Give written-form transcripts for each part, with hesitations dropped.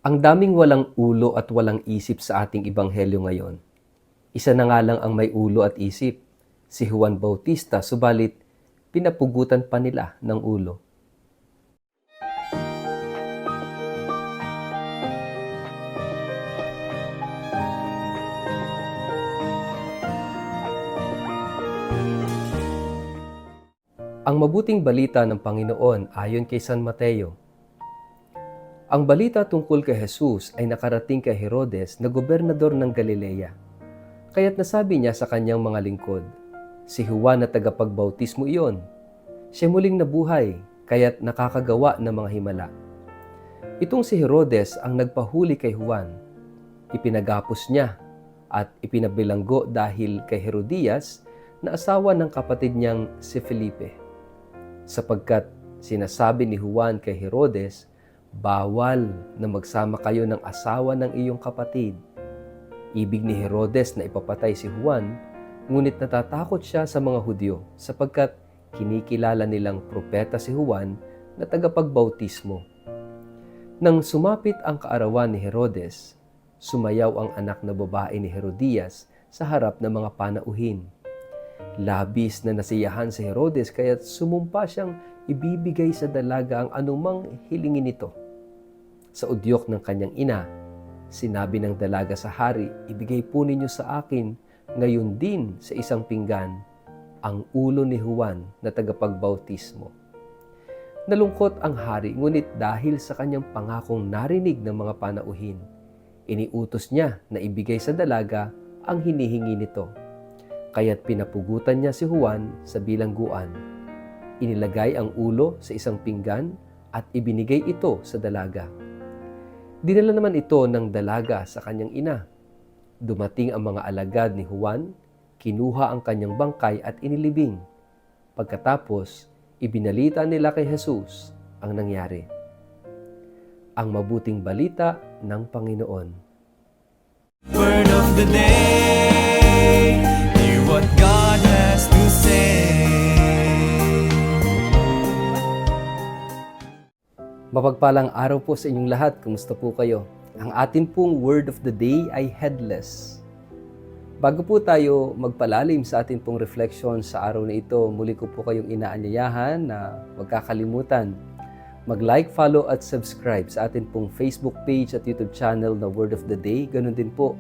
Ang daming walang ulo at walang isip sa ating ebanghelyo ngayon. Isa na nga lang ang may ulo at isip, si Juan Bautista, subalit pinapugutan pa nila ng ulo. Ang mabuting balita ng Panginoon ayon kay San Mateo. Ang balita tungkol kay Jesus ay nakarating kay Herodes na gobernador ng Galilea. Kaya't nasabi niya sa kanyang mga lingkod, si Juan na tagapagbautismo iyon. Siya muling nabuhay, kaya't nakakagawa ng mga himala. Itong si Herodes ang nagpahuli kay Juan. Ipinagapos niya at ipinabilanggo dahil kay Herodias na asawa ng kapatid niyang si Felipe. Sapagkat sinasabi ni Juan kay Herodes, bawal na magsama kayo ng asawa ng iyong kapatid. Ibig ni Herodes na ipapatay si Juan, ngunit natatakot siya sa mga Hudyo sapagkat kinikilala nilang propeta si Juan na tagapagbautismo. Nang sumapit ang kaarawan ni Herodes, sumayaw ang anak na babae ni Herodias sa harap ng mga panauhin. Labis na nasiyahan si Herodes kaya't sumumpa siyang ibibigay sa dalaga ang anumang hilingin nito. Sa udyok ng kanyang ina, sinabi ng dalaga sa hari, ibigay po ninyo sa akin ngayon din sa isang pinggan ang ulo ni Juan na tagapagbautismo. Nalungkot ang hari, ngunit dahil sa kanyang pangakong narinig ng mga panauhin, iniutos niya na ibigay sa dalaga ang hinihingi nito. Kaya't pinapugutan niya si Juan sa bilangguan. Inilagay ang ulo sa isang pinggan at ibinigay ito sa dalaga. Dinala naman ito ng dalaga sa kanyang ina. Dumating ang mga alagad ni Juan, kinuha ang kanyang bangkay at inilibing. Pagkatapos, ibinalita nila kay Jesus ang nangyari. Ang mabuting balita ng Panginoon. Word of the day, hear what God has to say. Mapagpalang araw po sa inyong lahat. Kumusta po kayo? Ang atin pong word of the day ay headless. Bago po tayo magpalalim sa atin pong reflection sa araw na ito, muli ko po kayong inaanyayahan na huwag kakalimutan mag-like, follow at subscribe sa atin pong Facebook page at YouTube channel na Word of the Day. Ganun din po,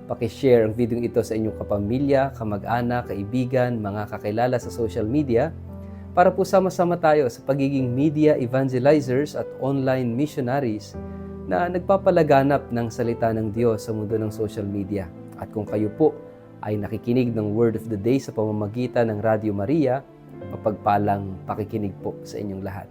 pakishare ang video ito sa inyong kapamilya, kamag-anak, kaibigan, mga kakilala sa social media para po sama-sama tayo sa pagiging media evangelizers at online missionaries na nagpapalaganap ng salita ng Diyos sa mundo ng social media. At kung kayo po ay nakikinig ng Word of the Day sa pamamagitan ng Radio Maria, mapagpalang pakikinig po sa inyong lahat.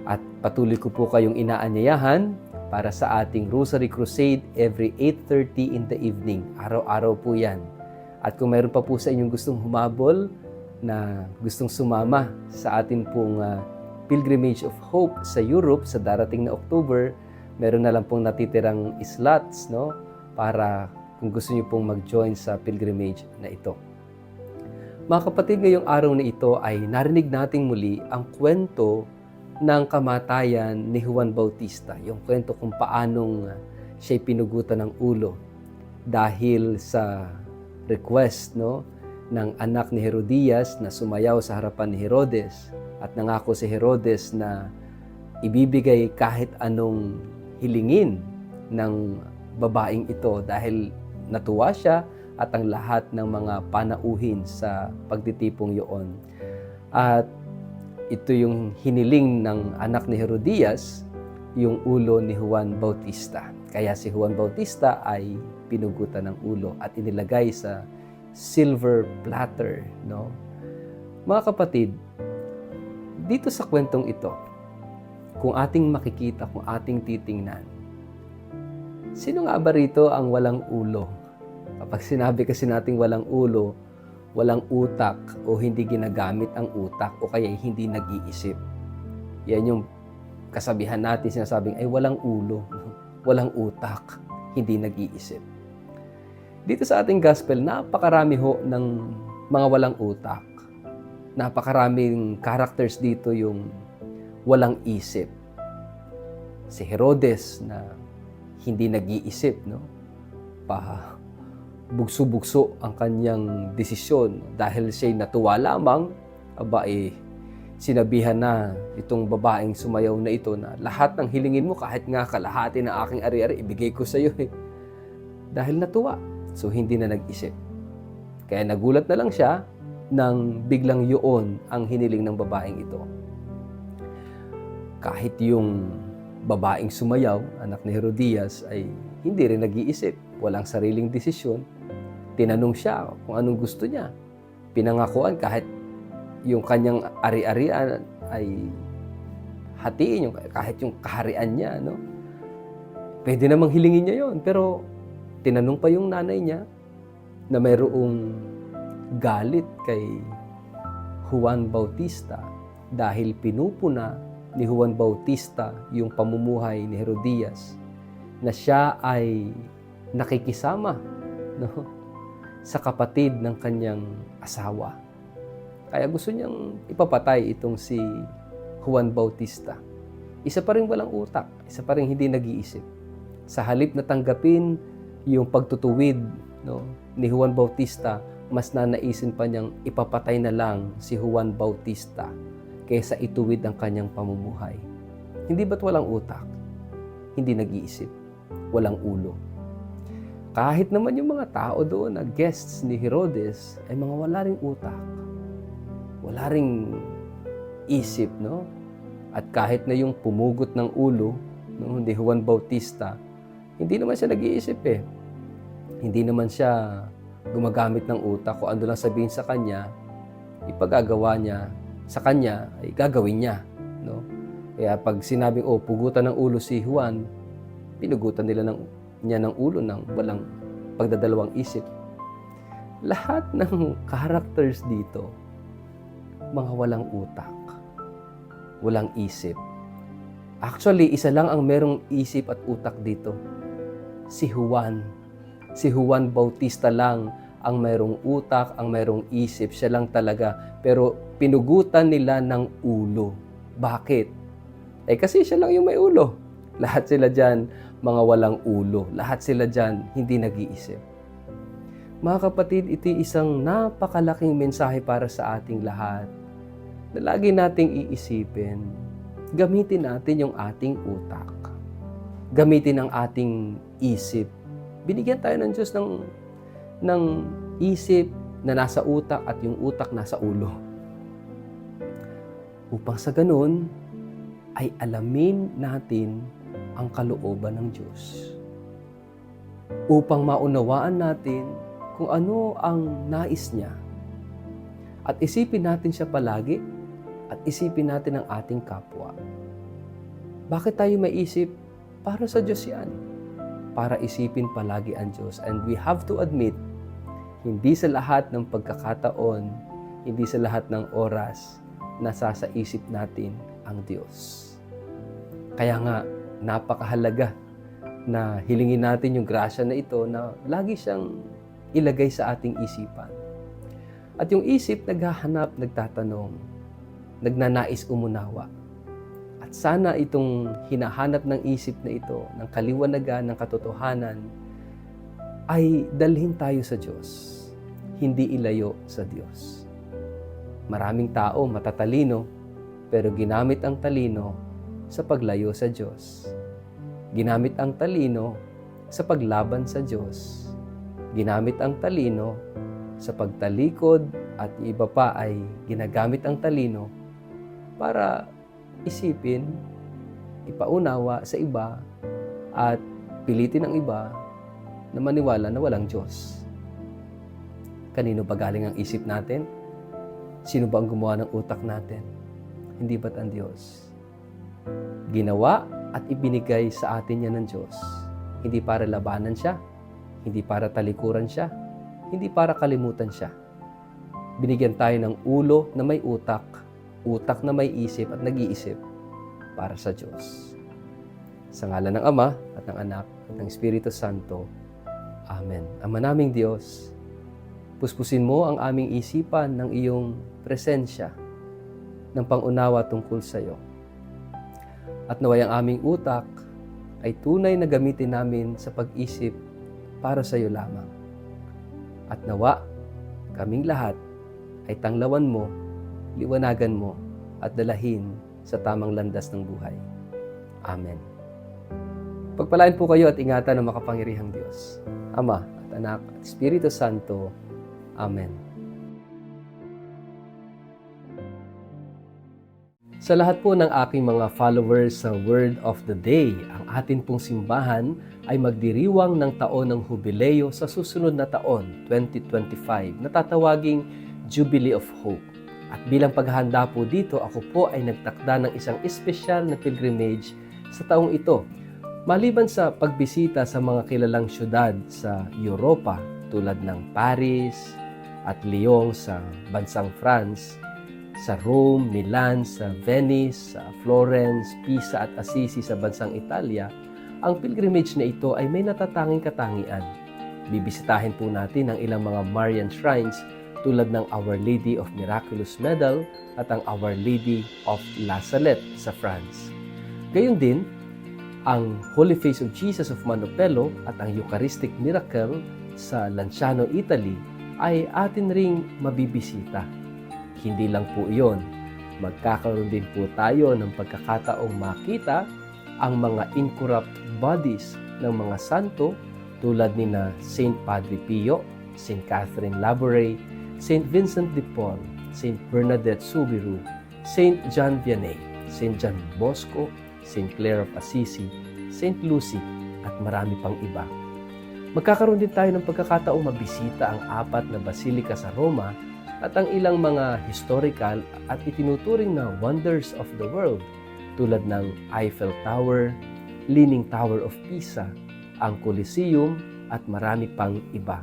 At patuloy ko po kayong inaanyayahan para sa ating Rosary Crusade every 8:30 in the evening. Araw-araw po yan. At kung mayroon pa po sa inyong gustong humabol na gustong sumama sa ating pong Pilgrimage of Hope sa Europe sa darating na October, meron na lang pong natitirang slots, no? Para kung gusto niyo pong mag-join sa pilgrimage na ito. Mga kapatid, ngayong araw na ito ay narinig nating muli ang kwento ng kamatayan ni Juan Bautista. Yung kwento kung paanong siya'y pinugutan ng ulo dahil sa request, no, ng anak ni Herodias na sumayaw sa harapan ni Herodes at nangako si Herodes na ibibigay kahit anong hilingin ng babaeng ito dahil natuwa siya at ang lahat ng mga panauhin sa pagtitipong iyon. At ito yung hiniling ng anak ni Herodias, yung ulo ni Juan Bautista. Kaya si Juan Bautista ay pinugutan ng ulo at inilagay sa silver platter, no? Mga kapatid, dito sa kwentong ito, kung ating makikita, kung ating titingnan, sino nga ba rito ang walang ulo? Kapag sinabi kasi nating walang ulo, walang utak o hindi ginagamit ang utak o kaya hindi nag-iisip. Yan yung kasabihan natin, sinasabing ay walang ulo, walang utak, hindi nag-iisip. Dito sa ating gospel, napakarami ho ng mga walang utak. Napakaraming characters dito yung walang isip. Si Herodes na hindi nag-iisip, no? Bugso-bugso ang kanyang desisyon dahil siya'y natuwa lamang, sinabihan na itong babaeng sumayaw na ito na lahat ng hilingin mo kahit nga kalahati ng aking ari-ari ibigay ko sa iyo dahil natuwa. So hindi na nag-isip. Kaya nagulat na lang siya nang biglang yun ang hiniling ng babaeng ito. Kahit yung babaeng sumayaw, anak ni Herodias, ay hindi rin nag-iisip. Walang sariling desisyon. Tinanong siya kung anong gusto niya. Pinangakuan kahit yung kanyang ari-arian ay hatiin, kahit yung kaharian niya. No? Pwede namang hilingin niya yon. Pero tinanong pa yung nanay niya na mayroong galit kay Juan Bautista dahil pinupuna ni Juan Bautista yung pamumuhay ni Herodias na siya ay nakikisama, no, sa kapatid ng kanyang asawa. Kaya gusto niyang ipapatay itong si Juan Bautista. Isa pa rin walang utak, isa pa rin hindi nag-iisip. Sa halip na tanggapin yung pagtutuwid, no, ni Juan Bautista, mas nanaisin pa niyang ipapatay na lang si Juan Bautista kaysa ituwid ang kanyang pamumuhay. Hindi ba't walang utak? Hindi nag-iisip. Walang ulo. Kahit naman yung mga tao doon na guests ni Herodes ay mga wala ring utak. Wala ring isip, no? At kahit na yung pumugot ng ulo, no, ni Juan Bautista, hindi naman siya nag-iisip eh. Hindi naman siya gumagamit ng utak. Kung ano lang sabihin sa kanya, ipagagawa niya sa kanya, ay gagawin niya, no? Kaya pag sinabing, pugutan ng ulo si Juan, pinugutan niya ng ulo ng walang pagdadalawang isip. Lahat ng characters dito, mga walang utak, walang isip. Actually, isa lang ang merong isip at utak dito. Si Juan. Si Juan Bautista lang ang mayroong utak, ang mayroong isip. Siya lang talaga. Pero pinugutan nila ng ulo. Bakit? Kasi siya lang yung may ulo. Lahat sila dyan, mga walang ulo. Lahat sila dyan, hindi nag-iisip. Mga kapatid, ito isang napakalaking mensahe para sa ating lahat na lagi nating iisipin. Gamitin natin yung ating utak. Gamitin ang ating isip. Binigyan tayo ng Diyos ng isip na nasa utak at yung utak nasa ulo. Upang sa ganun, ay alamin natin ang kalooban ng Diyos. Upang maunawaan natin kung ano ang nais niya. At isipin natin siya palagi at isipin natin ang ating kapwa. Bakit tayo maisip? Para sa Diyos yan. Para isipin palagi ang Diyos. And we have to admit, hindi sa lahat ng pagkakataon, hindi sa lahat ng oras, nasa isip natin ang Diyos. Kaya nga, napakahalaga na hilingin natin yung grasya na ito na lagi siyang ilagay sa ating isipan. At yung isip, naghahanap, nagtatanong, nagnanais umunawa. At sana itong hinahanap ng isip na ito, ng kaliwanagan, ng katotohanan, ay dalhin tayo sa Diyos, hindi ilayo sa Diyos. Maraming tao matatalino, pero ginamit ang talino sa paglayo sa Diyos. Ginamit ang talino sa paglaban sa Diyos. Ginamit ang talino sa pagtalikod at iba pa ay ginagamit ang talino para isipin, ipaunawa sa iba at pilitin ang iba na maniwala na walang Diyos. Kanino ba galing ang isip natin? Sino ba ang gumawa ng utak natin? Hindi ba't ang Diyos? Ginawa at ibinigay sa atin yan ng Diyos. Hindi para labanan siya, hindi para talikuran siya, hindi para kalimutan siya. Binigyan tayo ng ulo na may utak, utak na may isip at nag-iisip para sa Diyos. Sa ngalan ng Ama at ng Anak at ng Espiritu Santo. Amen. Ama naming Diyos, puspusin mo ang aming isipan ng iyong presensya, ng pangunawa tungkol sa iyo. At naway ang aming utak ay tunay na gamitin namin sa pag-isip para sa iyo lamang. At nawa, kaming lahat ay tanglawan mo, liwanagan mo, at dalahin sa tamang landas ng buhay. Amen. Pagpalain po kayo at ingatan ng makapangyarihang Diyos, Ama at Anak at Espiritu Santo. Amen. Sa lahat po ng aking mga followers sa Word of the Day, ang atin pong simbahan ay magdiriwang ng taon ng Hubileo sa susunod na taon, 2025, na tatawaging Jubilee of Hope. At bilang paghahanda po dito, ako po ay nagtakda ng isang espesyal na pilgrimage sa taong ito. Maliban sa pagbisita sa mga kilalang syudad sa Europa tulad ng Paris at Lyon sa bansang France, sa Rome, Milan, sa Venice, sa Florence, Pisa at Assisi sa bansang Italia, ang pilgrimage na ito ay may natatanging katangian. Bibisitahin po natin ang ilang mga Marian shrines tulad ng Our Lady of Miraculous Medal at ang Our Lady of La Salette sa France. Gayon din, ang Holy Face of Jesus of Manopello at ang Eucharistic Miracle sa Lanciano, Italy ay atin ring mabibisita. Hindi lang po iyon, magkakaroon din po tayo ng pagkakataong makita ang mga incorrupt bodies ng mga santo tulad ni na Saint Padre Pio, Saint Catherine Labouré, Saint Vincent de Paul, Saint Bernadette Soubirous, Saint John Vianney, Saint John Bosco, Saint Clare of Assisi, Saint Lucy at marami pang iba. Magkakaroon din tayo ng pagkakataong mabisita ang 4 na basilika sa Roma at ang ilang mga historical at itinuturing na wonders of the world tulad ng Eiffel Tower, Leaning Tower of Pisa, ang Colosseum at marami pang iba.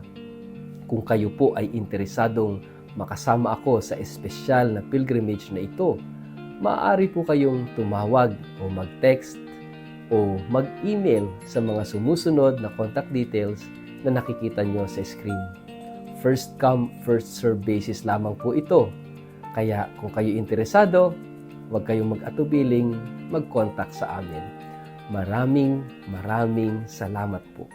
Kung kayo po ay interesadong makasama ako sa espesyal na pilgrimage na ito, maaari po kayong tumawag o mag-text o mag-email sa mga sumusunod na contact details na nakikita nyo sa screen. First come, first serve basis lamang po ito. Kaya kung kayo interesado, huwag kayong mag-atubiling mag-contact sa amin. Maraming salamat po.